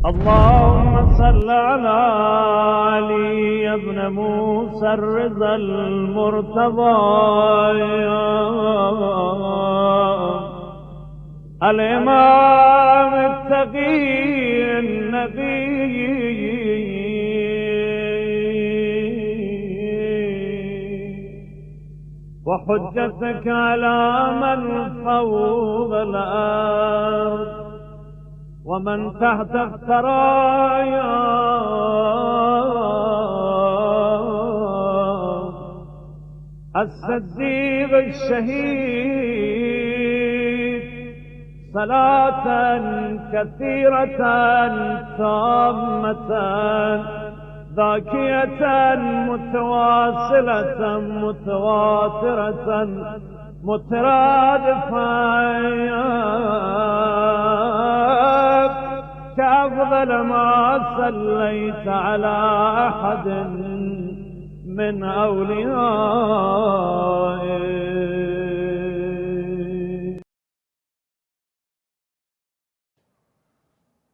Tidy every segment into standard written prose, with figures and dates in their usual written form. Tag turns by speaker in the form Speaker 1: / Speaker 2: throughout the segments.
Speaker 1: اللهم صل على علي بن موسى الرضا المرتضى الإمام التقي النبي وحجتك على من فوق الأرض ومن تحت الثرايا الصديق الشهيد صلاة كثيرة تامة ذاكية متواصلة متواترة مترادفة كأفضل ما صليت على أحد من أوليائك.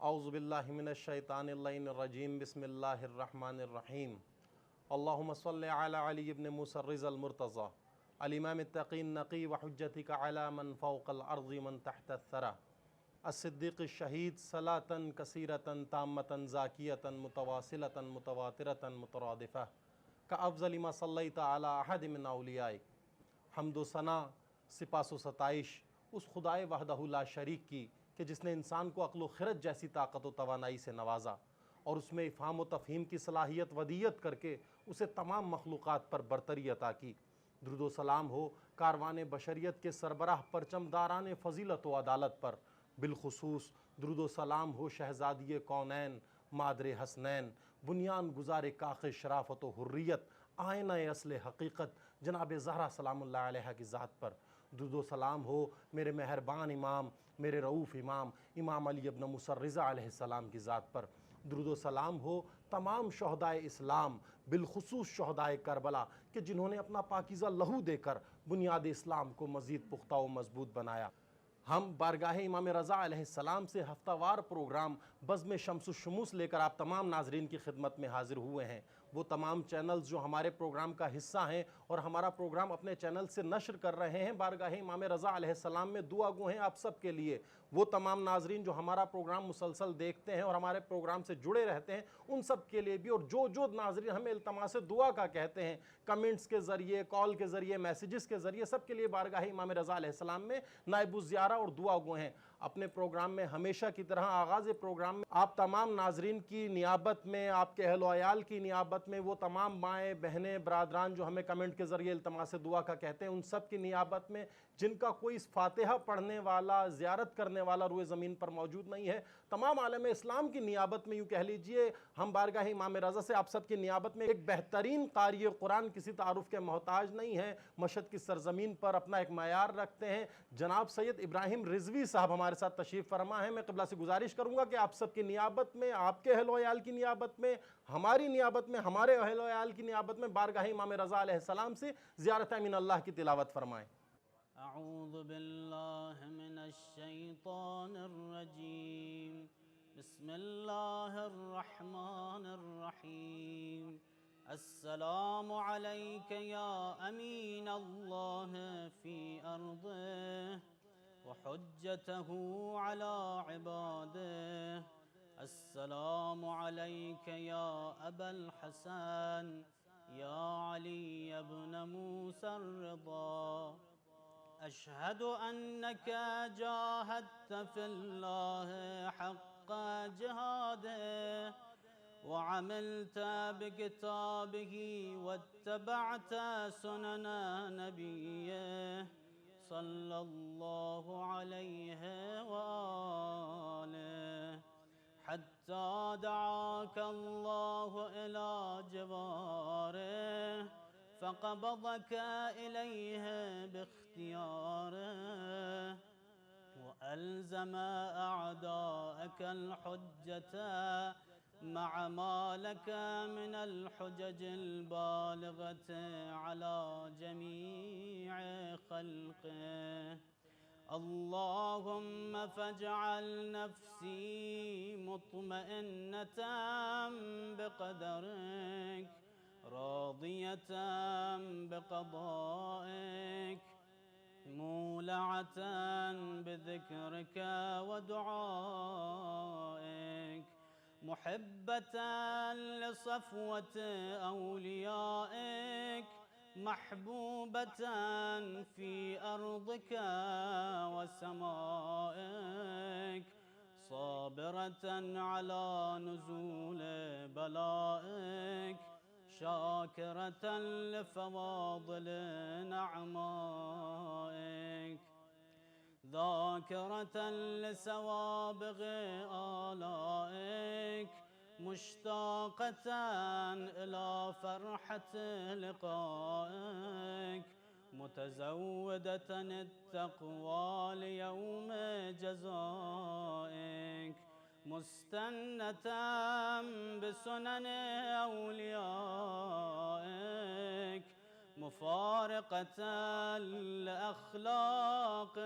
Speaker 2: اعوذ باللہ من الشیطان اللعین الرجیم بسم اللہ الرحمن الرحیم اللہم صل علی علی ابن موسى الرضا المرتضى الامام التقی النقی وحجتک علی من فوق الارض من تحت الثرى الصدیق الشہید صلاة کثیرة تامة زاکیة متواصلة متواترة مترادفة کافضل ما صلیت علی احد من اولیائک. حمد و ثنا، سپاس و ستائش اس خدائے وحدہ لا شریک کی کہ جس نے انسان کو عقل و خرد جیسی طاقت و توانائی سے نوازا اور اس میں افہام و تفہیم کی صلاحیت ودیت کر کے اسے تمام مخلوقات پر برتری عطا کی. درود و سلام ہو کاروان بشریت کے سربراہ پرچم داران فضیلت و عدالت پر، بالخصوص درود و سلام ہو شہزادی کونین، مادر حسنین، بنیان گزار کاخ شرافت و حریت، آئینہ اصل حقیقت جناب زہرا سلام اللہ علیہ کی ذات پر. درود و سلام ہو میرے مہربان امام، میرے رؤوف امام، امام علی ابن موسیٰ الرضا علیہ السلام کی ذات پر. درود و سلام ہو تمام شہدائے اسلام، بالخصوص شہدائے کربلا کہ جنہوں نے اپنا پاکیزہ لہو دے کر بنیاد اسلام کو مزید پختہ و مضبوط بنایا. ہم بارگاہ امام رضا علیہ السلام سے ہفتہ وار پروگرام بزم شمس الشموس لے کر آپ تمام ناظرین کی خدمت میں حاضر ہوئے ہیں. وہ تمام چینلز جو ہمارے پروگرام کا حصہ ہیں اور ہمارا پروگرام اپنے چینل سے نشر کر رہے ہیں، بارگاہ امام رضا علیہ السلام میں دعا گو ہیں آپ سب کے لیے. وہ تمام ناظرین جو ہمارا پروگرام مسلسل دیکھتے ہیں اور ہمارے پروگرام سے جڑے رہتے ہیں، ان سب کے لیے بھی. اور جو ناظرین ہمیں التماس دعا کا کہتے ہیں، کمنٹس کے ذریعے، کال کے ذریعے، میسیجز کے ذریعے، سب کے لیے بارگاہ امام رضا علیہ السلام میں نائب الزیارہ اور دعا گو ہیں. اپنے پروگرام میں ہمیشہ کی طرح آغاز پروگرام میں آپ تمام ناظرین کی نیابت میں، آپ کے اہل و عیال کی نیابت میں، وہ تمام مائیں بہنیں برادران جو ہمیں کمنٹ کے ذریعے التماس دعا کا کہتے ہیں، ان سب کی نیابت میں جن کا کوئی فاتحہ پڑھنے والا، زیارت کرنے والا روئے زمین پر موجود نہیں ہے، تمام عالم اسلام کی نیابت میں یوں کہہ لیجئے ہم بارگاہ امام رضا سے آپ سب کی نیابت میں ایک بہترین قاری قرآن کسی تعارف کے محتاج نہیں ہے، مشہد کی سرزمین پر اپنا ایک معیار رکھتے ہیں. جناب سید ابراہیم رضوی صاحب ہمارے ساتھ تشریف فرما ہے. میں قبلہ سے گزارش کروں گا کہ آپ سب کی نیابت میں، آپ کے اہل و عیال کی نیابت میں، ہماری نیابت میں، ہمارے اہل و عیال کی نیابت میں بارگاہ امام رضا علیہ السلام سے زیارت من اللہ کی تلاوت فرمائیں.
Speaker 3: اعوذ باللہ من الشیطان الرجیم بسم اللہ الرحمن الرحیم السلام علیک یا امین اللہ فی ارضہ وحجتہ علی عبادہ السلام علیک یا ابا الحسن یا علی ابن موسیٰ الرضا اشہد انک جاہدت فی اللہ حق جہادہ وعملت بکتابہ واتبعت سنن نبیہ صلی اللہ علیہ وآلہ حتی دعاک اللہ الی جوارہ فقبضك إليه باختياره وألزم أعداءك الحجة مع ما لك من الحجج البالغة على جميع خلقه اللهم فاجعل نفسي مطمئنة بقدرك راضية بقضائك مولعة بذكرك ودعائك محبة لصفوة أوليائك محبوبة في أرضك وسمائك صابرة على نزول بلائك شاكرة لفواضل نعمائك ذاكرة لسوابغ آلائك مشتاقة إلى فرحة لقائك متزودة التقوى ليوم جزائك مستنة بسنن أوليائك مفارقة لأخلاق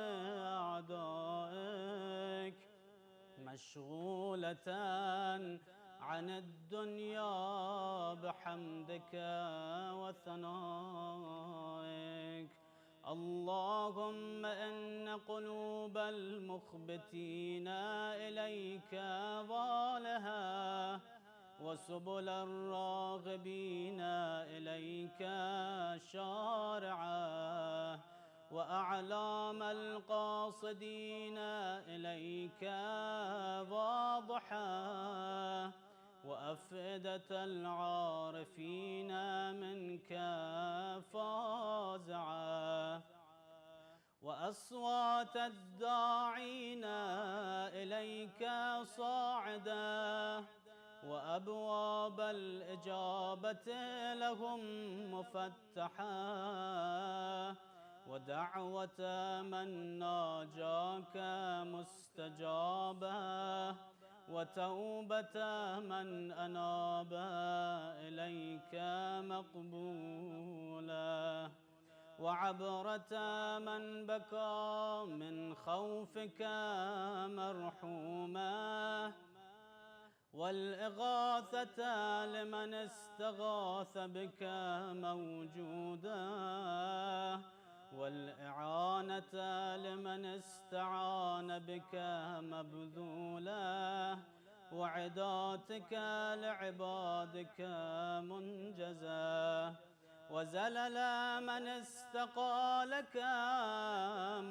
Speaker 3: أعدائك مشغولة عن الدنيا بحمدك وثنائك اللهم إن قلوب المخبتين إليك ضالها وسبل الراغبين إليك شارعة وأعلام القاصدين إليك واضحة وأفئدة العارفين منك فازعة وأصوات الداعين إليك صاعدة وأبواب الإجابة لهم مفتحة ودعوة من ناجاك مستجابة وتوبة من أناب إليك مقبولة وعبرة من بكى من خوفك مرحومة والإغاثة لمن استغاث بك موجودة والإعانة لمن استعان بك مبذولة وعداتك لعبادك منجزة وزلل من استقى لك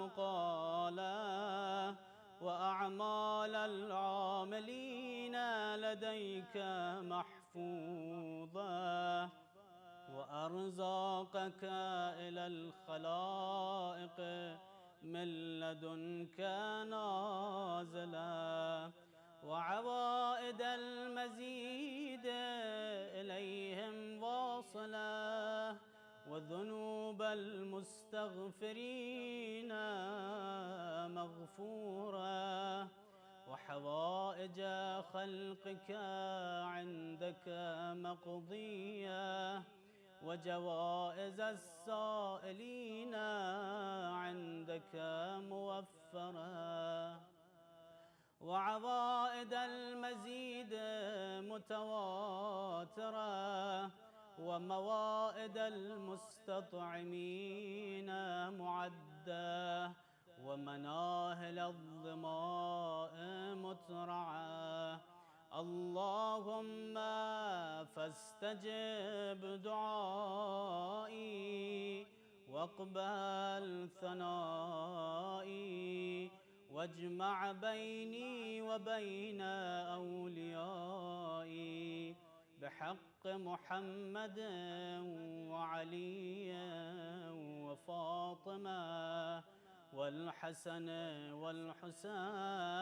Speaker 3: مقالا وأعمال العاملين لديك محفوظة وأرزاقك إلى الخلائق من لدنك نازلة وعوائد المزيد إليهم واصلة وذنوب المستغفرين مغفورة وحوائج خلقك عندك مقضية وجوائز السائلين عندك موفرة وعوائد المزيد متواترة وموائد المستطعمين معدة ومناهل الظماء مترعة اللهم فاستجب دعائي واقبل ثنائي واجمع بيني وبين أوليائي بحق محمد وعلي وفاطمة والحسن والحسين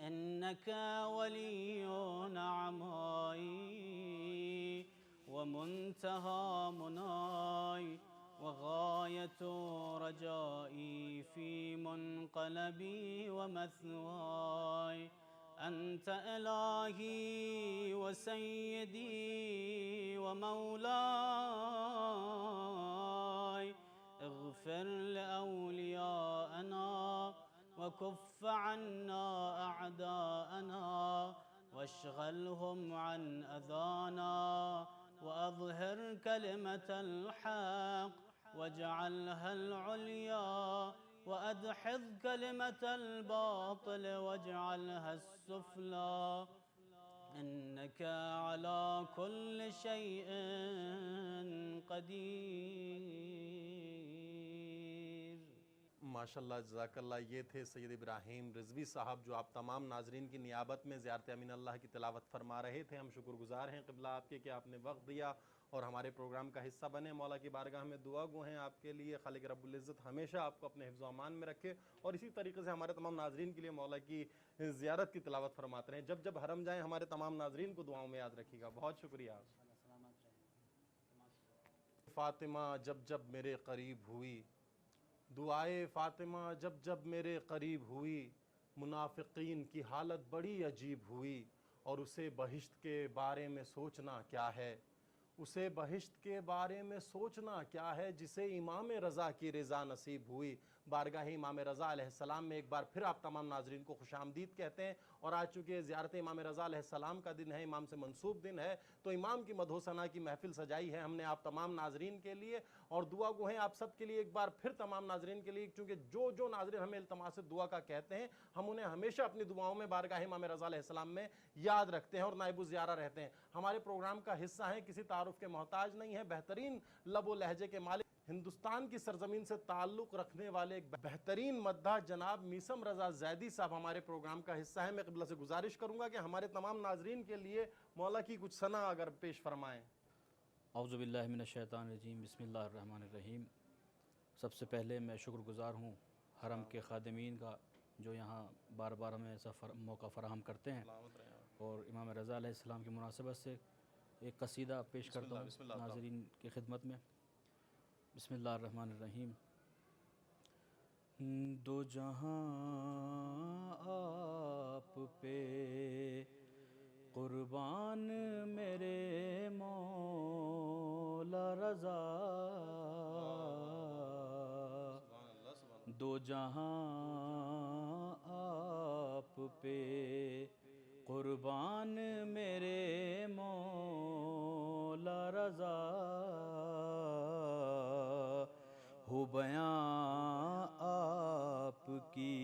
Speaker 3: إنك ولي نعمائي ومنتهى مناي وغاية رجائي في منقلبي ومثواي أنت إلهي وسيدي ومولاي اغفر لأوليائي كف عنا أعداءنا واشغلهم عن أذانا وأظهر كلمة الحق واجعلها العليا وأدحض كلمة الباطل واجعلها السفلى إنك على كل شيء قدير.
Speaker 2: ماشاءاللہ جزاک اللہ. یہ تھے سید ابراہیم رضوی صاحب جو آپ تمام ناظرین کی نیابت میں زیارت امین اللہ کی تلاوت فرما رہے تھے. ہم شکر گزار ہیں قبلہ آپ کے کہ آپ نے وقت دیا اور ہمارے پروگرام کا حصہ بنے. مولا کی بارگاہ میں دعا گو ہیں آپ کے لیے. خالق رب العزت ہمیشہ آپ کو اپنے حفظ و امان میں رکھے اور اسی طریقے سے ہمارے تمام ناظرین کے لیے مولا کی زیارت کی تلاوت فرماتے رہیں. جب جب حرم جائیں ہمارے تمام ناظرین کو دعاؤں میں یاد رکھیے گا. بہت شکریہ. فاطمہ جب جب میرے قریب ہوئی، دعائے فاطمہ جب جب میرے قریب ہوئی، منافقین کی حالت بڑی عجیب ہوئی. اور اسے بہشت کے بارے میں سوچنا کیا ہے، اسے بہشت کے بارے میں سوچنا کیا ہے جسے امام رضا کی رضا نصیب ہوئی. بارگاہ امام رضا علیہ السلام میں ایک بار پھر آپ تمام ناظرین کو خوش آمدید کہتے ہیں. اور آج چونکہ زیارت امام رضا علیہ السلام کا دن ہے، امام سے منسوب دن ہے، تو امام کی مدح و ثنا کی محفل سجائی ہے ہم نے آپ تمام ناظرین کے لیے. اور دعا گو ہیں آپ سب کے لیے ایک بار پھر تمام ناظرین کے لیے، چونکہ جو ناظرین ہمیں التماس دعا کا کہتے ہیں ہم انہیں ہمیشہ اپنی دعاؤں میں بارگاہ امام رضا علیہ السلام میں یاد رکھتے ہیں اور نائب الزیارہ رہتے ہیں. ہمارے پروگرام کا حصہ ہیں، کسی تعارف کے محتاج نہیں ہیں، بہترین لب و لہجے کے مالک، ہندوستان کی سرزمین سے تعلق رکھنے والے ایک بہترین مداح جناب میثم رضا زیدی صاحب ہمارے پروگرام کا حصہ ہیں. میں قبلہ سے گزارش کروں گا کہ ہمارے تمام ناظرین کے لیے مولا کی کچھ ثنا اگر پیش فرمائیں.
Speaker 4: اعوذ باللہ من الشیطان الرجیم. بسم اللہ الرحمن الرحیم. سب سے پہلے میں شکر گزار ہوں حرم کے خادمین کا جو یہاں بار بار ہمیں ایسا موقع فراہم کرتے ہیں. اور امام رضا علیہ السلام کی مناسبت سے ایک قصیدہ پیش کرتا ہوں ناظرین کی خدمت میں. بسم اللہ الرحمن الرحیم. دو جہاں آپ پہ قربان میرے مولا رضا، دو جہاں آپ پہ قربان میرے مولا رضا، ہو بیاں آپ کی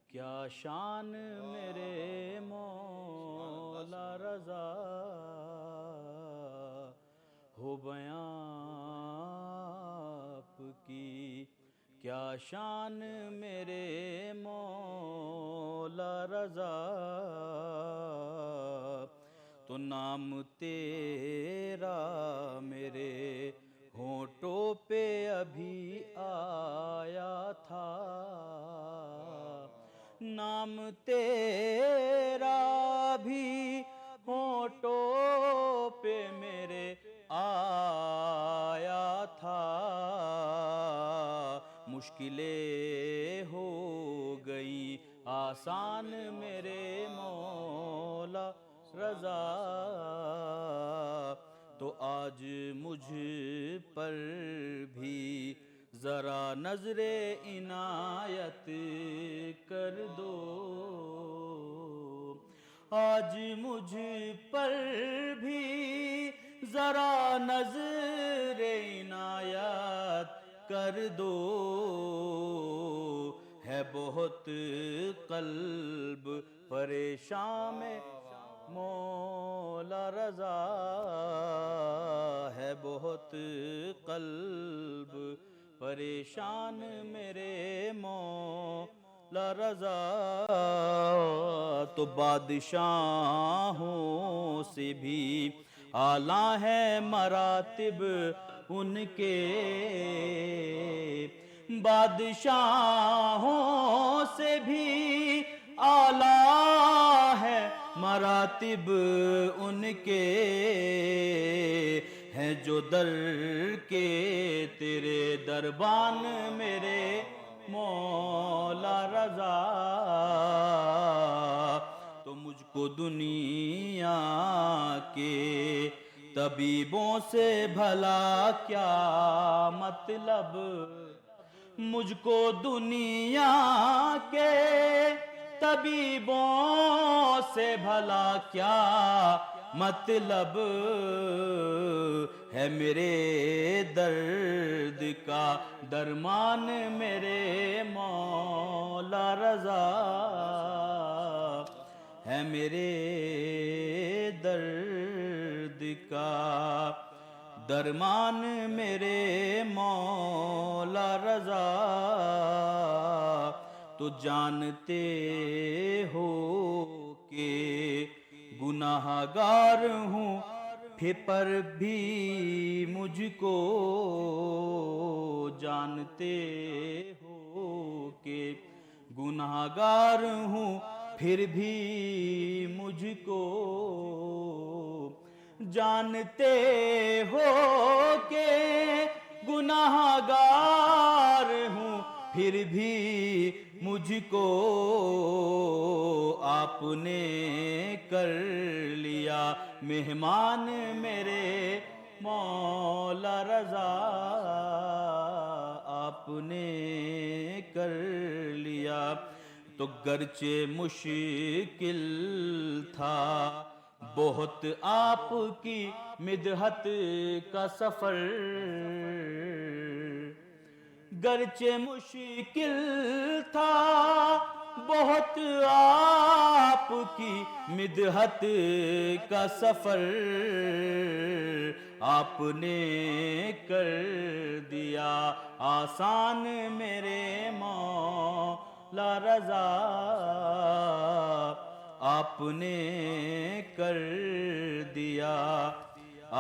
Speaker 4: کیا شان میرے مولا رضا، ہو بیاں آپ کی کیا شان میرے مولا رضا. تو نام تیرا میرے ہونٹوں پہ ابھی آیا تھا، نام تیرا بھی ہونٹوں پہ میرے آیا تھا، مشکلیں ہو گئی آسان میرے مولا رضا. تو آج مجھ پر بھی ذرا نظر عنایت کر دو، آج مجھ پر بھی ذرا نظر عنایت کر دو. ہے بہت قلب پریشان میں مولا رضا، ہے بہت قلب پریشان میرے مولا رضا. تو بادشاہوں سے بھی اعلیٰ ہے مراتب ان کے، بادشاہوں سے بھی اعلیٰ ہے مراتب ان کے، ہیں جو در کے تیرے دربان میرے مولا رضا. تو مجھ کو دنیا کے طبیبوں سے بھلا کیا مطلب،
Speaker 3: مجھ کو دنیا کے طبیبوں سے بھلا کیا مطلب ہے، میرے درد کا درمان میرے مولا رضا ہے، میرے درد کا درمان میرے مولا رضا۔ تو جانتے ہو کہ گناہ گار ہوں، پھر بھی مجھ کو جانتے ہو کہ گناہ گار ہوں، پھر بھی مجھ کو جانتے ہو کہ گناہ گار ہوں، پھر بھی مجھ کو آپ نے کر لیا مہمان میرے مولا رضا، آپ نے کر لیا۔ تو گرچہ مشکل تھا بہت آپ کی مدحت کا سفر، گرچہ مشکل تھا بہت آپ کی مدحت کا سفر، آپ نے کر دیا آسان میرے مولا رضا، آپ نے کر دیا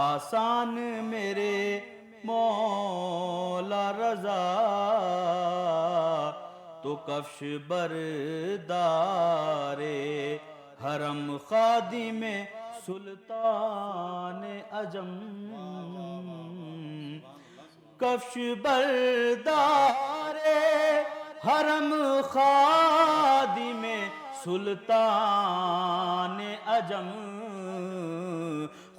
Speaker 3: آسان میرے مولا رضا۔ تو کفش بردار حرم خادم سلطان عجم، کفش بردار حرم خادم سلطان عجم،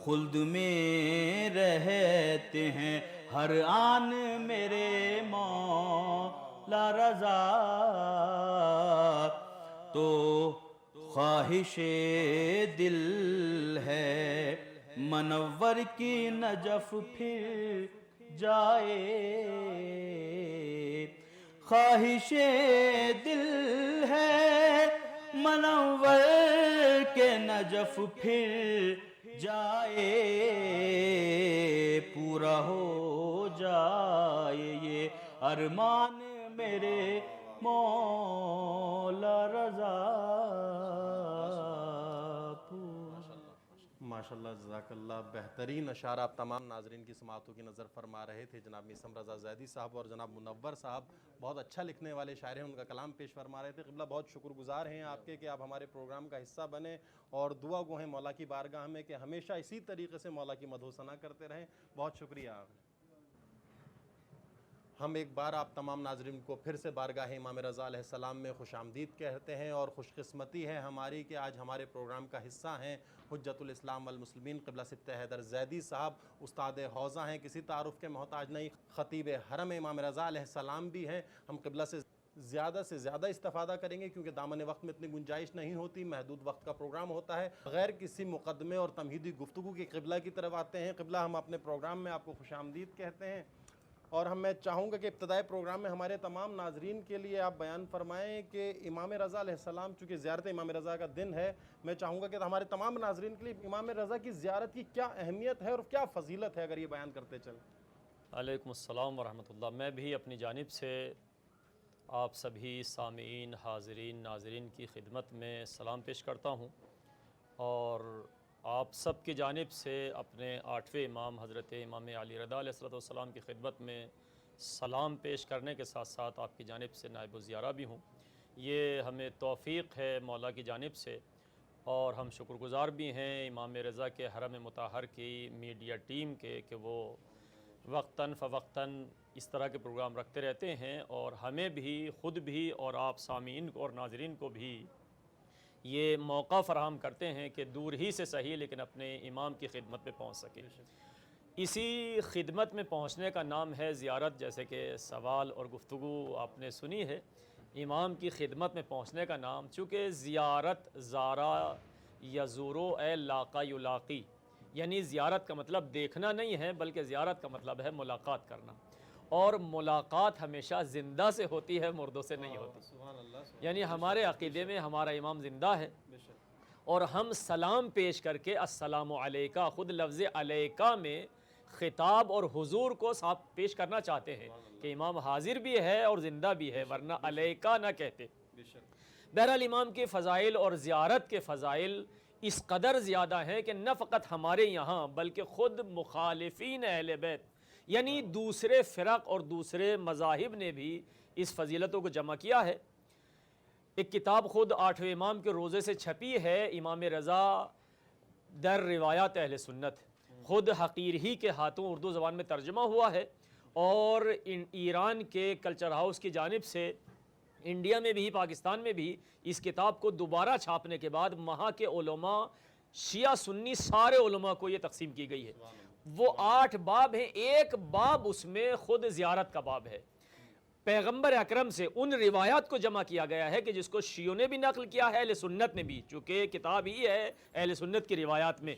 Speaker 3: خلد میں رہتے ہیں ہر آن میرے مولا رضا۔ تو خواہش دل ہے منور کی نجف پھر جائے، خواہش دل ہے منور کے نجف پھر جائے، پورا ہو جائے یہ ارمان میرے مولا رضا۔
Speaker 2: ماشاءاللہ، جزاک اللہ، بہترین اشعار آپ تمام ناظرین کی سماعتوں کی نظر فرما رہے تھے۔ جناب میثم رضا زیدی صاحب اور جناب منور صاحب بہت اچھا لکھنے والے شاعر ہیں، ان کا کلام پیش فرما رہے تھے۔ قبلہ بہت شکر گزار ہیں آپ کے کہ آپ ہمارے پروگرام کا حصہ بنے، اور دعا گو ہیں مولا کی بارگاہ میں کہ ہمیشہ اسی طریقے سے مولا کی مدح و ثنا کرتے رہیں۔ بہت شکریہ۔ ہم ایک بار آپ تمام ناظرین کو پھر سے بارگاہ امام رضا علیہ السلام میں خوش آمدید کہتے ہیں، اور خوش قسمتی ہے ہماری کہ آج ہمارے پروگرام کا حصہ ہیں حجت الاسلام والمسلمین قبلہ ستہ حیدر زیدی صاحب، استاد حوزہ ہیں، کسی تعارف کے محتاج نہیں، خطیب حرم امام رضا علیہ السلام بھی ہیں۔ ہم قبلہ سے زیادہ استفادہ کریں گے کیونکہ دامن وقت میں اتنی گنجائش نہیں ہوتی، محدود وقت کا پروگرام ہوتا ہے۔ بغیر کسی مقدمے اور تمہیدی گفتگو کے قبلہ کی طرف آتے ہیں۔ قبلہ، ہم اپنے پروگرام میں آپ کو خوش آمدید کہتے ہیں، اور میں چاہوں گا کہ ابتدائی پروگرام میں ہمارے تمام ناظرین کے لیے آپ بیان فرمائیں کہ امام رضا علیہ السلام، چونکہ زیارت امام رضا کا دن ہے، میں چاہوں گا کہ ہمارے تمام ناظرین کے لیے امام رضا کی زیارت کی کیا اہمیت ہے اور کیا فضیلت ہے، اگر یہ بیان کرتے چلیں۔
Speaker 5: علیکم السلام ورحمۃ اللہ۔ میں بھی اپنی جانب سے آپ سبھی سامعین، حاضرین، ناظرین کی خدمت میں سلام پیش کرتا ہوں، اور آپ سب کی جانب سے اپنے 8ویں امام حضرت امام علی رضا علیہ السلام کی خدمت میں سلام پیش کرنے کے ساتھ ساتھ آپ کی جانب سے نائب الزیارہ بھی ہوں۔ یہ ہمیں توفیق ہے مولا کی جانب سے، اور ہم شکر گزار بھی ہیں امام رضا کے حرم مطہر کی میڈیا ٹیم کے کہ وہ وقتاً فوقتاً اس طرح کے پروگرام رکھتے رہتے ہیں، اور ہمیں بھی، خود بھی، اور آپ سامعین کو اور ناظرین کو بھی یہ موقع فراہم کرتے ہیں کہ دور ہی سے صحیح لیکن اپنے امام کی خدمت میں پہنچ سکیں۔ اسی خدمت میں پہنچنے کا نام ہے زیارت. جیسے کہ سوال اور گفتگو آپ نے سنی ہے، امام کی خدمت میں پہنچنے کا نام، چونکہ زیارت زارا یزورو اے لاقا یلاقی، یعنی زیارت کا مطلب دیکھنا نہیں ہے بلکہ زیارت کا مطلب ہے ملاقات کرنا، اور ملاقات ہمیشہ زندہ سے ہوتی ہے، مردوں سے نہیں ہوتی. یعنی ہمارے عقیدے میں ہمارا امام زندہ ہے، اور ہم سلام پیش کر کے السلام علیکہ، خود لفظ علیکہ میں خطاب اور حضور کو صاف پیش کرنا چاہتے ہیں کہ امام حاضر بھی ہے اور زندہ بھی ہے، ورنہ علیکہ نہ کہتے. بہرحال امام کے فضائل اور زیارت کے فضائل اس قدر زیادہ ہیں کہ نہ فقط ہمارے یہاں بلکہ خود مخالفین اہل بیت یعنی دوسرے فرق اور دوسرے مذاہب نے بھی اس فضیلتوں کو جمع کیا ہے. ایک کتاب خود 8ویں امام کے روزے سے چھپی ہے، امام رضا در روایات اہل سنت، خود حقیر ہی کے ہاتھوں اردو زبان میں ترجمہ ہوا ہے، اور ایران کے کلچر ہاؤس کی جانب سے انڈیا میں بھی پاکستان میں بھی اس کتاب کو دوبارہ چھاپنے کے بعد وہاں کے علماء شیعہ سنی سارے علماء کو یہ تقسیم کی گئی ہے. وہ 8 باب ہیں، ایک باب اس میں خود زیارت کا باب ہے. پیغمبر اکرم سے ان روایات کو جمع کیا گیا ہے کہ جس کو شیعوں نے بھی نقل کیا ہے، اہل سنت نے بھی، چونکہ کتاب ہی ہے اہل سنت کی روایات میں.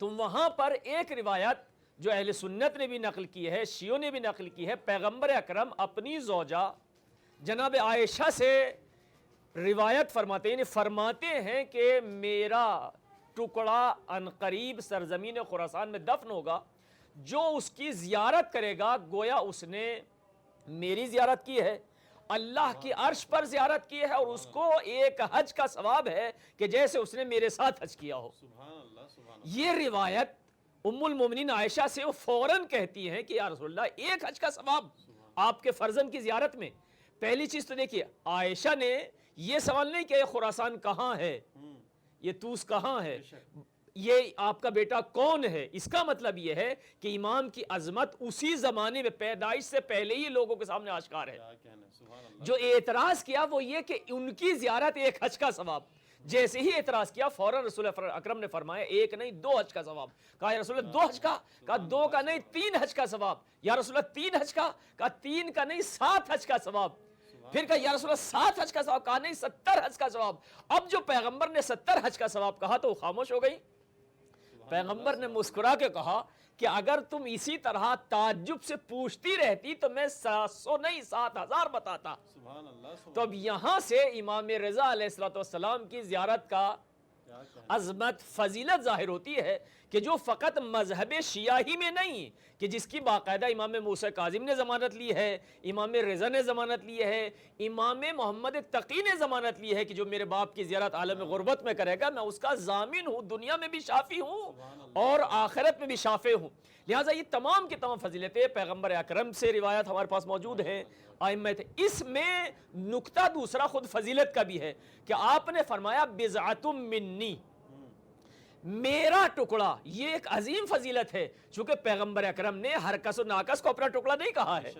Speaker 5: تو وہاں پر ایک روایت جو اہل سنت نے بھی نقل کی ہے، شیعوں نے بھی نقل کی ہے، پیغمبر اکرم اپنی زوجہ جناب عائشہ سے روایت فرماتے ہیں کہ میرا ٹکڑا عنقریب سرزمین خراسان میں دفن ہوگا، جو اس کی زیارت کرے گا گویا اس نے میری زیارت کی ہے، اللہ کی عرش پر زیارت کی ہے، اور اس کو ایک حج کا ثواب ہے کہ جیسے اس نے میرے ساتھ حج کیا ہو. یہ روایت ام المومنین عائشہ سے وہ فوراً کہتی ہیں کہ یا رسول اللہ ایک حج کا ثواب آپ کے فرزند کی زیارت میں. پہلی چیز تو دیکھیے، عائشہ نے یہ سوال نہیں کہ خراسان کہاں ہے، یہ طوس کہاں ہے، یہ آپ کا بیٹا کون ہے. اس کا مطلب یہ ہے کہ امام کی عظمت اسی زمانے میں پیدائش سے پہلے ہی لوگوں کے سامنے آشکار ہے. جو اعتراض کیا وہ یہ کہ ان کی زیارت ایک حج کا ثواب. جیسے ہی اعتراض کیا فوراً رسول اکرم نے فرمایا ایک نہیں 2 حج کا ثواب. کہا یا رسول اللہ 2 حج کا، کہا 2 کا نہیں 3 حج کا ثواب. یا رسول اللہ 3 حج کا، کہا 3 کا نہیں 7 حج کا ثواب. پھر کہا یا رسول اللہ 7 حج کا ثواب، کہا نہیں 70 حج کا ثواب. اب جو پیغمبر نے 70 حج کا ثواب کہا تو وہ خاموش ہو گئی. پیغمبر نے مسکرا کے کہا کہ اگر تم اسی طرح تعجب سے پوچھتی رہتی تو میں 700 نہیں 7000 بتاتا. تو اب یہاں سے امام رضا علیہ السلام کی زیارت کا عظمت فضیلت ظاہر ہوتی ہے کہ جو فقط مذہب شیعہ ہی میں نہیں کہ جس کی باقاعدہ امام موسیٰ کاظم نے ضمانت لی ہے، امام رضا نے ضمانت لی ہے، امام محمد تقی نے ضمانت لی ہے کہ جو میرے باپ کی زیارت عالم غربت میں کرے گا میں اس کا ضامن ہوں، دنیا میں بھی شافی ہوں اور آخرت میں بھی شافع ہوں. لہٰذا یہ تمام کی تمام فضیلتیں پیغمبر اکرم سے روایت ہمارے پاس موجود ہیں. اس میں نکتہ دوسرا خود فضیلت کا بھی ہے کہ آپ نے فرمایا بضعۃ منی، میرا ٹکڑا. یہ ایک عظیم فضیلت ہے چونکہ پیغمبر اکرم نے ہر کس و ناکس کو اپنا ٹکڑا نہیں کہا ہے.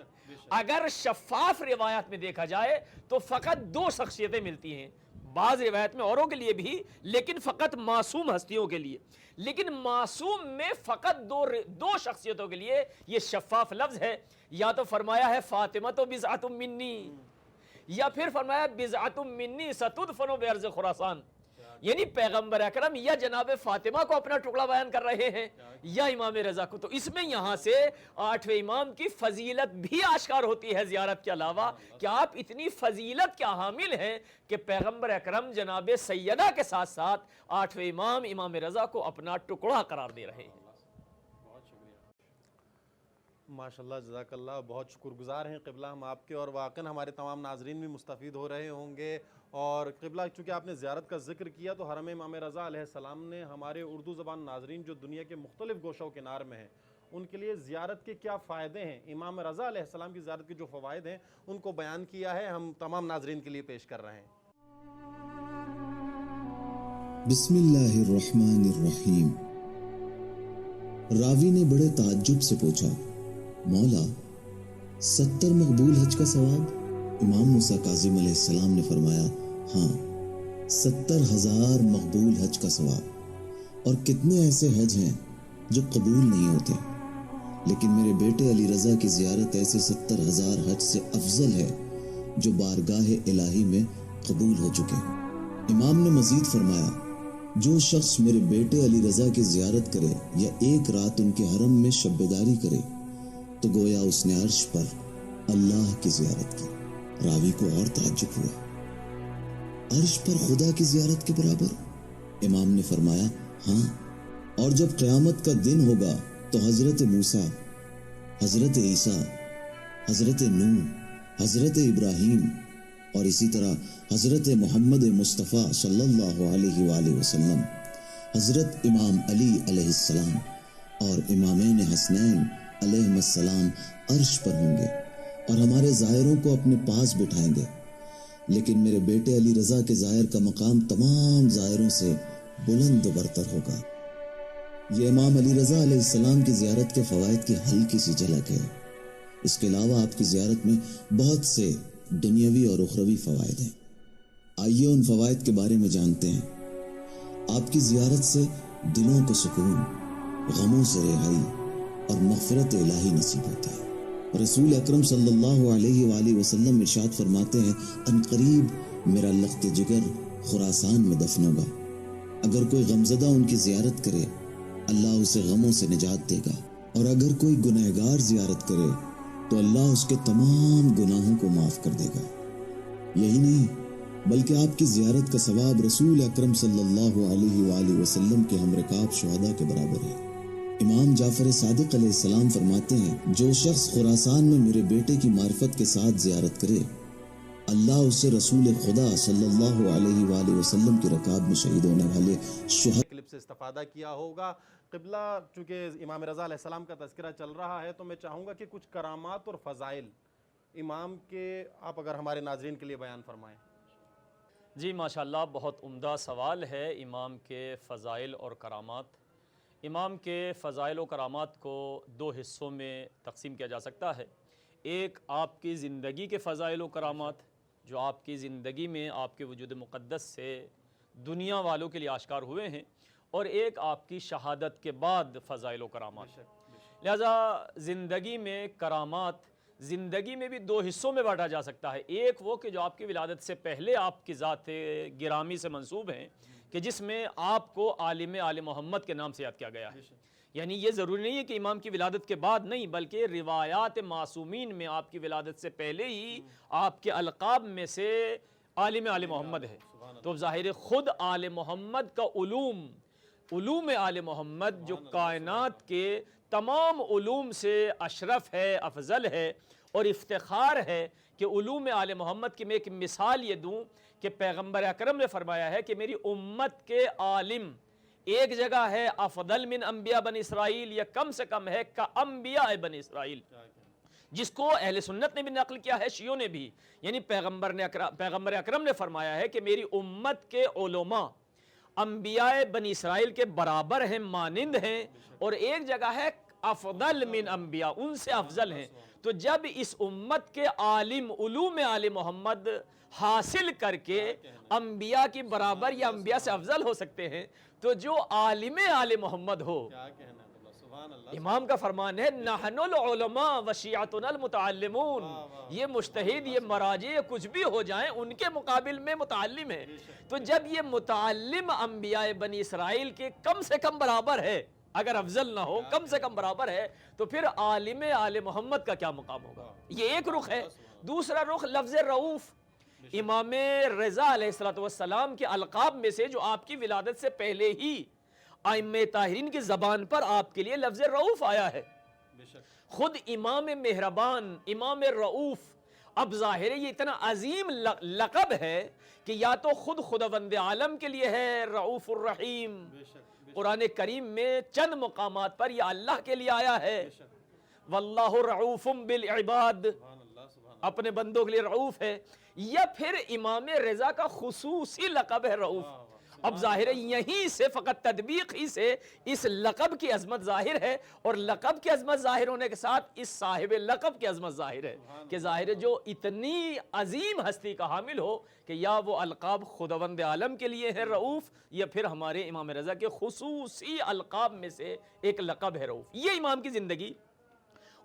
Speaker 5: اگر شفاف روایت میں دیکھا جائے تو فقط 2 شخصیتیں ملتی ہیں، بعض روایت میں اوروں کے لیے بھی لیکن فقط معصوم ہستیوں کے لیے. لیکن معصوم میں فقط 2 شخصیتوں کے لیے یہ شفاف لفظ ہے. یا تو فرمایا ہے فاطمہ تو بضعۃ منی، یا پھر فرمایا بضعۃ منی ستدفن بارض خراسان. یعنی پیغمبر اکرم یا جناب فاطمہ کو اپنا ٹکڑا بیان کر رہے ہیں یا امام رضا کو. تو اس میں یہاں سے 8ویں امام کی فضیلت بھی آشکار ہوتی ہے زیارت کے علاوہ کہ آپ اتنی فضیلت کے حامل ہیں کہ پیغمبر اکرم جناب سیدہ کے ساتھ ساتھ 8ویں امام امام رضا کو اپنا ٹکڑا قرار دے رہے ہیں.
Speaker 2: ماشاءاللہ جزاک اللہ، بہت شکر گزار ہیں قبلہ ہم آپ کے، اور واقعاً ہمارے تمام ناظرین بھی مستفید ہو رہے ہوں گے. اور قبلہ چونکہ آپ نے زیارت کا ذکر کیا تو حرم امام رضا علیہ السلام نے ہمارے اردو زبان ناظرین جو دنیا کے مختلف گوشوں کنار میں ہیں ان کے لیے زیارت کے کیا فائدے ہیں، امام رضا علیہ السلام کی زیارت کے جو فوائد ہیں ان کو بیان کیا ہے، ہم تمام ناظرین کے لیے پیش کر رہے ہیں.
Speaker 6: بسم اللہ الرحمن الرحیم. راوی نے بڑے تعجب سے پوچھا مولا 70 مقبول حج کا ثواب؟ امام موسیٰ کاظم علیہ السلام نے فرمایا ہاں 70,000 مقبول حج کا ثواب. اور کتنے ایسے حج ہیں جو قبول نہیں ہوتے، لیکن میرے بیٹے علی رضا کی زیارت ایسے 70,000 حج سے افضل ہے جو بارگاہ الہی میں قبول ہو چکے ہیں۔ امام نے مزید فرمایا، جو شخص میرے بیٹے علی رضا کی زیارت کرے یا ایک رات ان کے حرم میں شب بیداری کرے تو گویا اس نے عرش پر اللہ کی زیارت کی۔ راوی کو اور تعجب ہوا، عرش پر خدا کی زیارت کے برابر؟ امام نے فرمایا، ہاں، اور جب قیامت کا دن ہوگا تو حضرت موسیٰ، حضرت عیسیٰ، حضرت نوح، حضرت ابراہیم اور اسی طرح حضرت محمد مصطفیٰ صلی اللہ علیہ وآلہ وسلم، حضرت امام علی علیہ السلام اور امامین حسنین علیہ السلام عرش پر ہوں گے اور ہمارے زائروں کو اپنے پاس بٹھائیں گے، لیکن میرے بیٹے علی رضا کے زائر کا مقام تمام زائروں سے بلند و برتر ہوگا۔ یہ امام علی رضا علیہ السلام کی زیارت کے فوائد کی ہلکی سی جھلک ہے۔ اس کے علاوہ آپ کی زیارت میں بہت سے دنیاوی اور اخروی فوائد ہیں۔ آئیے ان فوائد کے بارے میں جانتے ہیں۔ آپ کی زیارت سے دلوں کو سکون، غموں سے رہائی اور مغفرت الہی نصیب ہوتا ہے۔ رسول اکرم صلی اللہ علیہ وآلہ وسلم ارشاد فرماتے ہیں، ان قریب میرا لخت جگر خراسان میں دفن ہوگا۔ اگر کوئی غمزدہ ان کی زیارت کرے اللہ اسے غموں سے نجات دے گا، اور اگر کوئی گنہگار زیارت کرے تو اللہ اس کے تمام گناہوں کو معاف کر دے گا۔ یہی نہیں بلکہ آپ کی زیارت کا ثواب رسول اکرم صلی اللہ علیہ وآلہ وسلم کے ہم رکاب شہداء کے برابر ہے۔ امام جعفر صادق علیہ السلام فرماتے ہیں، جو شخص خراسان میں میرے بیٹے کی معرفت کے ساتھ زیارت کرے اللہ اسے رسول خدا صلی اللہ علیہ وآلہ وسلم کی رکاب میں شہید ہونے والے شہداء
Speaker 2: کلپ سے استفادہ کیا ہوگا۔ قبلہ چونکہ امام رضا علیہ السلام کا تذکرہ چل رہا ہے تو میں چاہوں گا کہ کچھ کرامات اور فضائل امام کے آپ اگر ہمارے ناظرین کے لیے بیان فرمائیں۔
Speaker 5: جی ماشاءاللہ، بہت عمدہ سوال ہے امام کے فضائل اور کرامات۔ امام کے فضائل و کرامات کو دو حصوں میں تقسیم کیا جا سکتا ہے۔ ایک آپ کی زندگی کے فضائل و کرامات جو آپ کی زندگی میں آپ کے وجود مقدس سے دنیا والوں کے لیے آشکار ہوئے ہیں، اور ایک آپ کی شہادت کے بعد فضائل و کرامات۔ لہذا زندگی میں کرامات زندگی میں بھی دو حصوں میں بانٹا جا سکتا ہے۔ ایک وہ کہ جو آپ کی ولادت سے پہلے آپ کی ذات گرامی سے منسوب ہیں، کہ جس میں آپ کو عالم آل محمد کے نام سے یاد کیا گیا ہے۔ یعنی یہ ضروری نہیں ہے کہ امام کی ولادت کے بعد نہیں، بلکہ روایات معصومین میں آپ کی ولادت سے پہلے ہی آپ کے القاب میں سے عالم آل محمد ہے۔ تو ظاہر خود آل محمد کا علوم آل محمد جو کائنات کے تمام علوم سے اشرف ہے، افضل ہے اور افتخار ہے، کہ علوم آل محمد کی میں ایک مثال یہ دوں کہ پیغمبر اکرم نے فرمایا ہے کہ میری امت کے عالم ایک جگہ ہے افضل من انبیاء بن اسرائیل، یا کم سے کم ہے کا انبیاء بن اسرائیل، جس کو اہل سنت نے بھی نقل کیا ہے، شیعوں نے بھی۔ یعنی پیغمبر اکرم نے فرمایا ہے کہ میری امت کے علماء انبیاء بن اسرائیل کے برابر ہیں، مانند ہیں، اور ایک جگہ ہے افضل من انبیاء، ان سے افضل ہیں۔ تو جب اس امت کے عالم علوم آل محمد حاصل کر کے انبیاء کی برابر یا انبیاء سے افضل ہو سکتے ہیں، تو جو عالم آل محمد ہو، امام کا فرمان ہے نحن العلماء وشیعتنا المتعلمون، یہ مجتہد، یہ مراجع کچھ بھی ہو جائیں ان کے مقابل میں متعلم ہے۔ تو جب یہ متعلم انبیاء بنی اسرائیل کے کم سے کم برابر ہے، اگر افضل نہ ہو کم سے کم برابر ہے، تو پھر عالم آل محمد کا کیا مقام ہوگا؟ یہ ایک رخ ہے۔ دوسرا رخ لفظ رؤوف، امام رضا علیہ السلام کے القاب میں سے جو آپ کی ولادت سے پہلے ہی ائمہ طاہرین کی زبان پر آپ کے لیے لفظ رؤوف آیا ہے۔ خود امام مہربان، امام رؤوف، اب ظاہر ہے یہ اتنا عظیم لقب ہے کہ یا تو خود خداوند عالم کے لیے ہے رؤوف الرحیم، قرآن کریم میں چند مقامات پر یہ اللہ کے لیے آیا ہے، واللہ رؤوف بالعباد، اپنے بندوں کے لیے رؤوف ہے، یا پھر امام رضا کا خصوصی لقب ہے رؤوف۔
Speaker 7: اب ظاہر ہے یہیں سے فقط تدبیق ہی سے اس لقب کی عظمت ظاہر ہے، اور لقب کی عظمت ظاہر ہونے کے ساتھ اس صاحب لقب کی عظمت ظاہر ہے کہ ظاہر ہے جو اتنی عظیم ہستی کا حامل ہو کہ یا وہ القاب خداوند عالم کے لیے ہے رؤوف، یا پھر ہمارے امام رضا کے خصوصی القاب میں سے ایک لقب ہے رؤوف۔ یہ امام کی زندگی،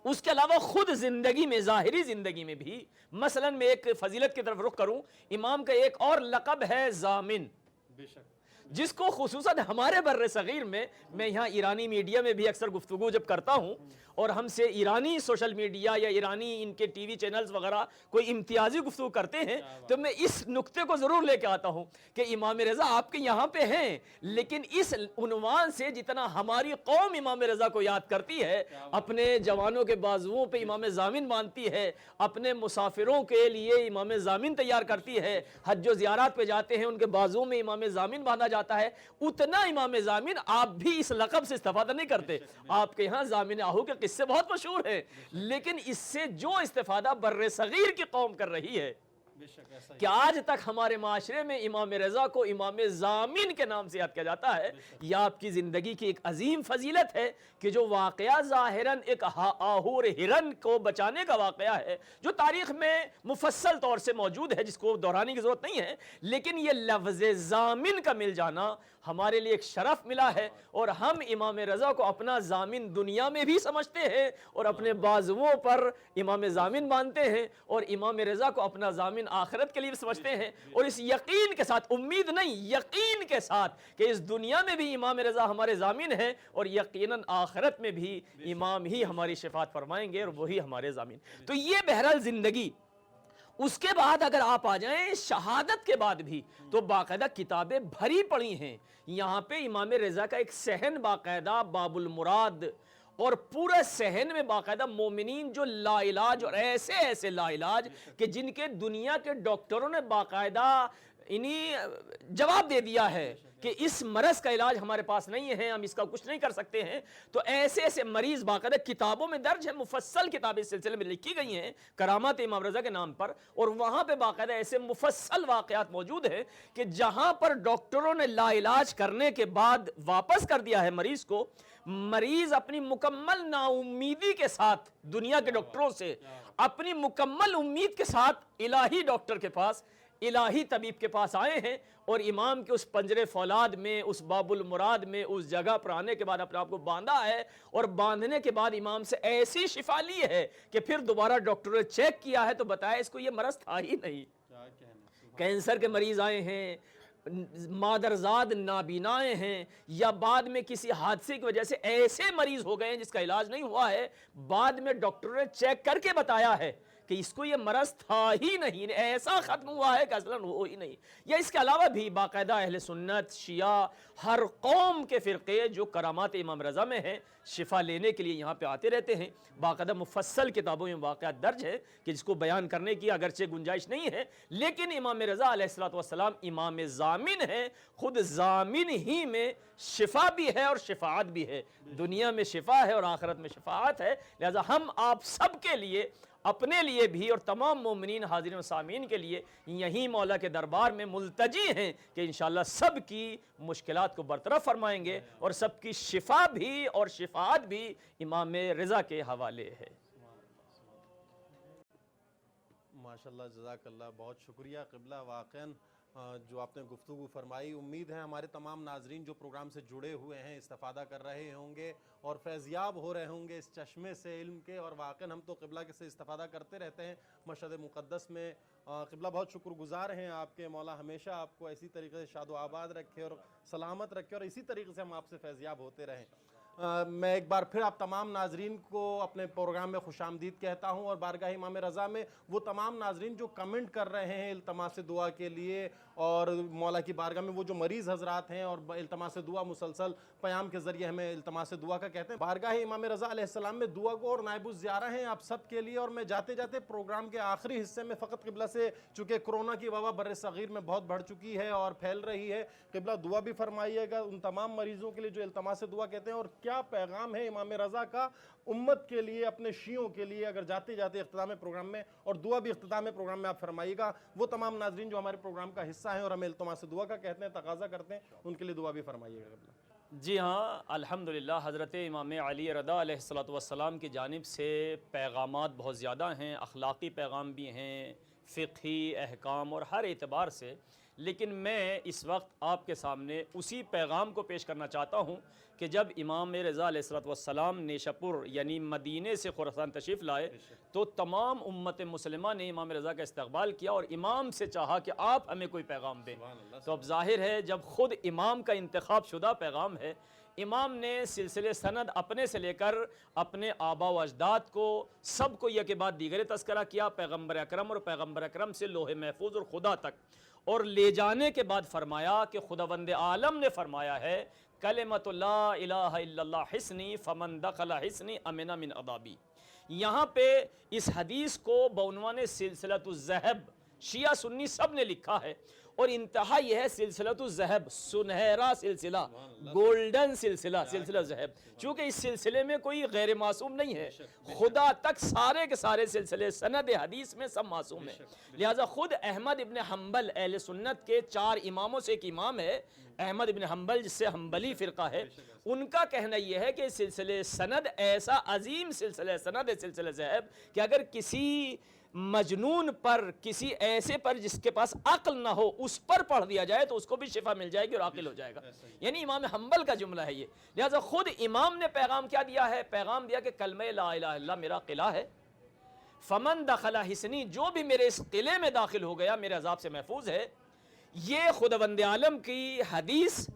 Speaker 7: اس کے علاوہ خود زندگی میں، ظاہری زندگی میں بھی، مثلا میں ایک فضیلت کی طرف رخ کروں، امام کا ایک اور لقب ہے ضامن، جس کو خصوصاً ہمارے بر صغیر میں یہاں ایرانی میڈیا میں بھی اکثر گفتگو جب کرتا ہوں اور ہم سے ایرانی سوشل میڈیا یا ایرانی ان کے ٹی وی چینلز وغیرہ کوئی امتیازی گفتگو کرتے ہیں تو میں اس نقطے کو ضرور لے کے آتا ہوں کہ امام رضا آپ کے یہاں پہ ہیں، لیکن اس عنوان سے جتنا ہماری قوم امام رضا کو یاد کرتی ہے، اپنے جوانوں کے بازوؤں پہ امام ضامن باندھتی ہے، اپنے مسافروں کے لیے امام ضامن تیار کرتی ہے، حج و زیارات پہ جاتے ہیں ان کے بازوؤں میں امام ضامن باندھا جاتا ہے، اتنا امام ضامن آپ بھی اس لقب سے استفادہ نہیں کرتے۔ آپ کے یہاں ضامن آہو کے قصے بہت مشہور ہیں، لیکن اس سے جو استفادہ بر صغیر کی قوم کر رہی ہے کہ آج تک ہمارے معاشرے میں امام رضا کو امام ضامن کے نام سے یاد کیا جاتا ہے، یہ آپ کی زندگی کی ایک عظیم فضیلت ہے کہ جو واقعہ ظاہراً ایک آہور ہرن کو بچانے کا واقعہ ہے جو تاریخ میں مفصل طور سے موجود ہے، جس کو دہرانے کی ضرورت نہیں ہے، لیکن یہ لفظ ضامن کا مل جانا ہمارے لیے ایک شرف ملا ہے، اور ہم امام رضا کو اپنا ضامن دنیا میں بھی سمجھتے ہیں اور اپنے بازوؤں پر امام ضامن باندھتے ہیں، اور امام رضا کو اپنا ضامن آخرت کے لیے بھی سمجھتے ہیں، اور اس یقین کے ساتھ، امید نہیں یقین کے ساتھ کہ اس دنیا میں بھی امام رضا ہمارے ضامن ہیں، اور یقیناً آخرت میں بھی امام ہی ہماری شفاعت فرمائیں گے اور وہی ہمارے ضامن۔ تو یہ بہرحال زندگی۔ اس کے بعد اگر آپ آ جائیں شہادت کے بعد بھی تو باقاعدہ کتابیں بھری پڑی ہیں، یہاں پہ امام رضا کا ایک صحن باقاعدہ باب المراد، اور پورے صحن میں باقاعدہ مومنین جو لا علاج اور ایسے ایسے لا علاج کہ جن کے دنیا کے ڈاکٹروں نے باقاعدہ انہیں جواب دے دیا ہے کہ اس مرض کا علاج ہمارے پاس نہیں ہے، ہم اس کا کچھ نہیں کر سکتے ہیں، تو ایسے ایسے مریض باقاعدہ کتابوں میں درج ہے، مفصل کتابیں اس سلسلے میں لکھی گئی ہیں کرامات امام رضا کے نام پر، اور وہاں پہ باقاعدہ ایسے مفصل واقعات موجود ہیں کہ جہاں پر ڈاکٹروں نے لا علاج کرنے کے بعد واپس کر دیا ہے مریض کو، مریض اپنی مکمل نا امیدی کے ساتھ دنیا کے ڈاکٹروں سے، اپنی مکمل امید کے ساتھ الہی ڈاکٹر کے پاس، الہی طبیب کے پاس آئے ہیں، اور امام کے اس پنجرے فولاد میں، اس باب المراد میں، اس جگہ پر آنے کے بعد اپنے آپ کو باندھا ہے، اور باندھنے کے بعد امام سے ایسی شفا لی ہے کہ پھر دوبارہ ڈاکٹر نے چیک کیا ہے تو بتایا اس کو یہ مرض تھا ہی نہیں۔ کینسر کے مریض آئے ہیں، مادرزاد نابینائیں ہیں، یا بعد میں کسی حادثے کی وجہ سے ایسے مریض ہو گئے ہیں جس کا علاج نہیں ہوا ہے، بعد میں ڈاکٹر نے چیک کر کے بتایا ہے کہ اس کو یہ مرض تھا ہی نہیں، ایسا ختم ہوا ہے کہ اصلاً ہو ہی نہیں۔ یا اس کے علاوہ بھی باقاعدہ اہل سنت، شیعہ، ہر قوم کے فرقے جو کرامات امام رضا میں ہیں شفا لینے کے لیے یہاں پہ آتے رہتے ہیں، باقاعدہ مفصل کتابوں میں واقعات درج ہے کہ جس کو بیان کرنے کی اگرچہ گنجائش نہیں ہے، لیکن امام رضا علیہ السلام امام ضامن ہے، خود ضامن ہی میں شفا بھی ہے اور شفاعت بھی ہے، دنیا میں شفا ہے اور آخرت میں شفاعت ہے، لہذا ہم آپ سب کے لیے، اپنے لیے بھی اور تمام مومنین حاضرین و سامعین کے لیے یہیں مولا کے دربار میں ملتجی ہیں کہ انشاءاللہ سب کی مشکلات کو برطرف فرمائیں گے، اور سب کی شفا بھی اور شفاعت بھی امام رضا کے حوالے ہے۔
Speaker 2: ماشاءاللہ، جزاک اللہ، بہت شکریہ قبلہ، واقعاً جو آپ نے گفتگو فرمائی، امید ہے ہمارے تمام ناظرین جو پروگرام سے جڑے ہوئے ہیں استفادہ کر رہے ہوں گے اور فیضیاب ہو رہے ہوں گے اس چشمے سے علم کے، اور واقعاً ہم تو قبلہ کے سے استفادہ کرتے رہتے ہیں مشہد مقدس میں۔ قبلہ بہت شکر گزار ہیں آپ کے، مولا ہمیشہ آپ کو اسی طریقے سے شاد و آباد رکھے اور سلامت رکھے، اور اسی طریقے سے ہم آپ سے فیضیاب ہوتے رہیں۔ میں ایک بار پھر آپ تمام ناظرین کو اپنے پروگرام میں خوش آمدید کہتا ہوں، اور بارگاہ امام رضا میں وہ تمام ناظرین جو کمنٹ کر رہے ہیں التماس دعا کے لیے، اور مولا کی بارگاہ میں وہ جو مریض حضرات ہیں اور التماس دعا مسلسل پیام کے ذریعے ہمیں التماس دعا کا کہتے ہیں، بارگاہ امام رضا علیہ السلام میں دعا گو اور نائب الزیارہ ہیں آپ سب کے لیے۔ اور میں جاتے جاتے پروگرام کے آخری حصے میں فقط قبلہ سے، چونکہ کرونا کی وبا بر صغیر میں بہت بڑھ چکی ہے اور پھیل رہی ہے، قبلہ دعا بھی فرمائیے گا ان تمام مریضوں کے لیے جو التماس دعا کہتے ہیں، اور کیا کیا پیغام ہے امام رضا کا امت کے لیے، اپنے شیعوں کے لیے، اگر جاتے جاتے اختتام پروگرام میں اور دعا بھی اختتام پروگرام میں آپ فرمائیے گا، وہ تمام ناظرین جو ہمارے پروگرام کا حصہ ہیں اور ہمیں التماس دعا کا کہتے ہیں، تقاضا کرتے ہیں، ان کے لیے دعا بھی فرمائیے گا۔
Speaker 5: جی ہاں، الحمدللہ حضرت امام علی رضا علیہ السلام کی جانب سے پیغامات بہت زیادہ ہیں، اخلاقی پیغام بھی ہیں، فقہی احکام اور ہر اعتبار سے، لیکن میں اس وقت آپ کے سامنے اسی پیغام کو پیش کرنا چاہتا ہوں کہ جب امام رضا علیہ السلام نیشاپور یعنی مدینے سے خراسان تشریف لائے تو تمام امت مسلمہ نے امام رضا کا استقبال کیا اور امام سے چاہا کہ آپ ہمیں کوئی پیغام دیں۔ تو اب ظاہر ہے جب خود امام کا انتخاب شدہ پیغام ہے، امام نے سلسلے سند اپنے سے لے کر اپنے آبا و اجداد کو سب کو یہ کے بعد دیگر تذکرہ کیا، پیغمبر اکرم اور پیغمبر اکرم سے لوح محفوظ اور خدا تک، اور لے جانے کے بعد فرمایا کہ خداوند عالم نے فرمایا ہے کلمۃ لا الہ الا اللہ حسنی فمن دخل حسنی امن من عذابی۔ یہاں پہ اس حدیث کو بعنوان سلسلۃ الذہب شیعہ سنی سب نے لکھا ہے، اور انتہا یہ ہے سلسلۃ الذہب، سنہرا سلسلہ، گولڈن سلسلہ، سلسلہ ذہب، چونکہ اس سلسلے میں کوئی غیر معصوم نہیں ہے، خدا تک سارے کے سارے سلسلے سند حدیث میں سب معصوم ہیں۔ لہٰذا خود احمد ابن حنبل اہل سنت کے 4 اماموں سے ایک امام ہے احمد ابن حنبل، جس سے حنبلی فرقہ ہے، ان کا کہنا یہ ہے کہ سلسلے سند ایسا عظیم سلسلہ سند ہے، سلسلہ ذہب، کہ اگر کسی مجنون پر، کسی ایسے پر جس کے پاس عقل نہ ہو، اس پر پڑھ دیا جائے تو اس کو بھی شفا مل جائے گی اور عاقل ہو جائے گا، یعنی امام حنبل کا جملہ ہے یہ۔ لہٰذا خود امام نے پیغام کیا دیا ہے؟ پیغام دیا کہ کلمہ لا الہ الا اللہ میرا قلعہ ہے، فمن دخل حسنی، جو بھی میرے اس قلعے میں داخل ہو گیا میرے عذاب سے محفوظ ہے۔ یہ خداوند عالم کی حدیث،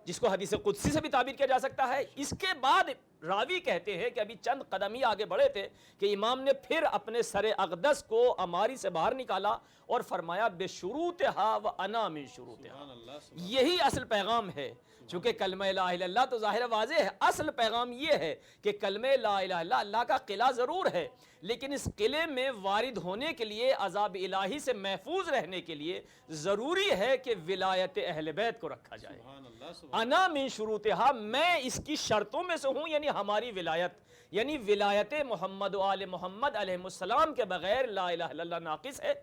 Speaker 5: جس کو حدیث قدسی سے بھی تعبیر کیا جا سکتا ہے۔ اس کے بعد راوی کہتے ہیں کہ ابھی چند قدم ہی آگے بڑھے تھے کہ امام نے پھر اپنے سر اقدس کو اماری سے باہر نکالا اور فرمایا بشروطہا وانا من شروطہا۔ یہی اصل پیغام ہے، چونکہ کلمہ لا الہ الا اللہ تو ظاہر واضح ہے، اصل پیغام یہ ہے کہ کلمہ لا الہ الا اللہ اللہ کا قلعہ ضرور ہے، لیکن اس قلعے میں وارد ہونے کے لیے، عذاب الہی سے محفوظ رہنے کے لیے ضروری ہے کہ ولایت اہل بیت کو رکھا جائے۔ انا من شروطہا، میں اس کی شرطوں میں سے ہوں، یعنی ہماری ولایت، یعنی ولایت محمد و آل محمد علیہ السلام کے بغیر لا الہ الا اللہ ناقص ہے،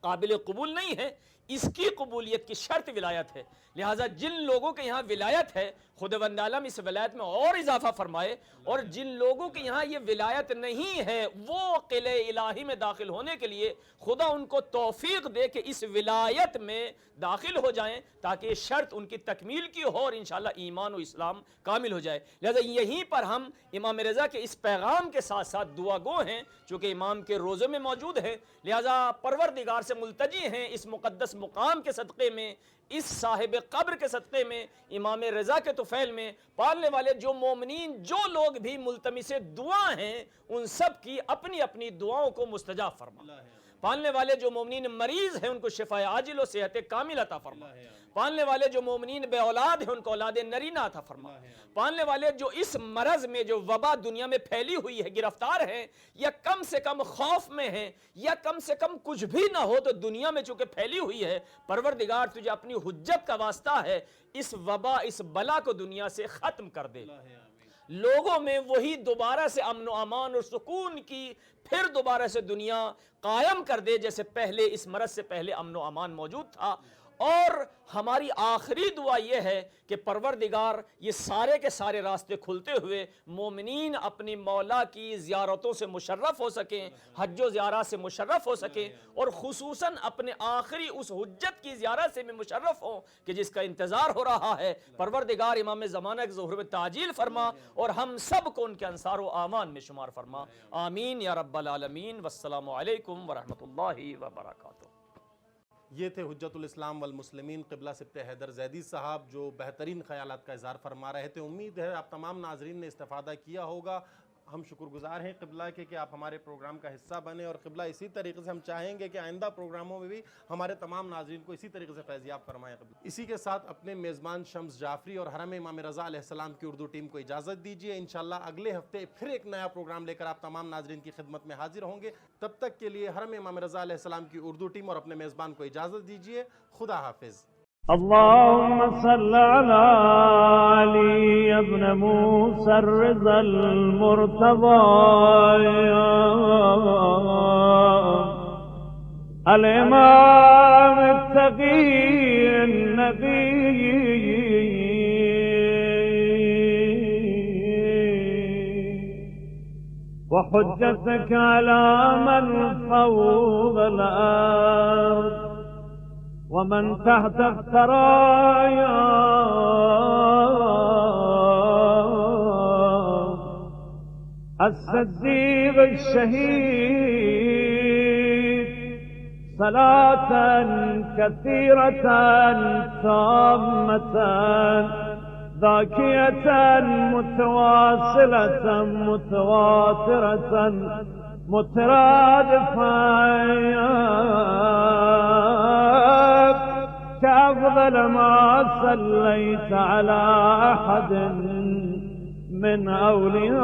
Speaker 5: قابل قبول نہیں ہے، اس کی قبولیت کی شرط ولایت ہے۔ لہٰذا جن لوگوں کے یہاں ولایت ہے، خداوند عالم اس ولایت میں اور اضافہ فرمائے، اور جن لوگوں کے یہاں یہ ولایت نہیں ہے، وہ قلعہ الہی میں داخل ہونے کے لیے خدا ان کو توفیق دے کہ اس ولایت میں داخل ہو جائیں، تاکہ یہ شرط ان کی تکمیل کی ہو اور انشاءاللہ ایمان و اسلام کامل ہو جائے۔ لہٰذا یہیں پر ہم امام رضا کے اس پیغام کے ساتھ ساتھ دعا گو ہیں، چونکہ امام کے روزے میں موجود ہیں، لہٰذا پروردگار سے ملتجی ہیں اس مقدس مقام کے صدقے میں، اس صاحب قبر کے صدقے میں، امام رضا کے طفیل میں، پالنے والے جو مومنین، جو لوگ بھی ملتمس دعا ہیں، ان سب کی اپنی اپنی دعاؤں کو مستجاب فرما۔ پالنے والے جو مومنین مریض ہیں ان کو شفاء عاجل و صحت کامل عطا فرما۔ پالنے والے جو مومنین بے اولاد ہیں ان کو اولاد نرینہ عطا فرما۔ پالنے والے جو اس مرض میں، جو وبا دنیا میں پھیلی ہوئی ہے، گرفتار ہیں، یا کم سے کم خوف میں ہیں، یا کم سے کم کچھ بھی نہ ہو تو دنیا میں چونکہ پھیلی ہوئی ہے، پروردگار تجھے اپنی حجت کا واسطہ ہے، اس وبا، اس بلا کو دنیا سے ختم کر دے، لوگوں میں وہی دوبارہ سے امن و امان اور سکون کی پھر دوبارہ سے دنیا قائم کر دے جیسے پہلے اس مرض سے پہلے امن و امان موجود تھا۔ اور ہماری آخری دعا یہ ہے کہ پروردگار یہ سارے کے سارے راستے کھلتے ہوئے مومنین اپنی مولا کی زیارتوں سے مشرف ہو سکیں، حج و زیارت سے مشرف ہو سکیں، اور خصوصاً اپنے آخری اس حجت کی زیارت سے بھی مشرف ہوں کہ جس کا انتظار ہو رہا ہے۔ پروردگار امام زمانہ کے ظہور میں تعجیل فرما اور ہم سب کو ان کے انصار و اعوان میں شمار فرما، آمین یا رب العالمین۔ والسلام علیکم ورحمۃ اللہ وبرکاتہ۔
Speaker 2: یہ تھے حجت الاسلام والمسلمین قبلہ سبت حیدر زیدی صاحب، جو بہترین خیالات کا اظہار فرما رہے تھے۔ امید ہے آپ تمام ناظرین نے استفادہ کیا ہوگا۔ ہم شکر گزار ہیں قبلہ کے کہ آپ ہمارے پروگرام کا حصہ بنے، اور قبلہ اسی طریقے سے ہم چاہیں گے کہ آئندہ پروگراموں میں بھی ہمارے تمام ناظرین کو اسی طریقے سے فیضیاب فرمائیں قبلہ۔ اسی کے ساتھ اپنے میزبان شمس جعفری اور حرم امام رضا علیہ السلام کی اردو ٹیم کو اجازت دیجیے۔ انشاءاللہ اگلے ہفتے پھر ایک نیا پروگرام لے کر آپ تمام ناظرین کی خدمت میں حاضر ہوں گے۔ تب تک کے لیے حرم امام رضا علیہ السلام کی اردو ٹیم اور اپنے میزبان کو اجازت دیجیے۔ خدا حافظ۔
Speaker 1: اللهم صل على علي بن موسى الرضا المرتضى الإمام التقي النبي وحجتك على من فوق الأرض ومن تحت الثرايا الصديق الشهيد صلاة كثيرة تامة ذاكية متواصلة متواترة مترادفة كأفضل ما صليت على أحد من أوليائك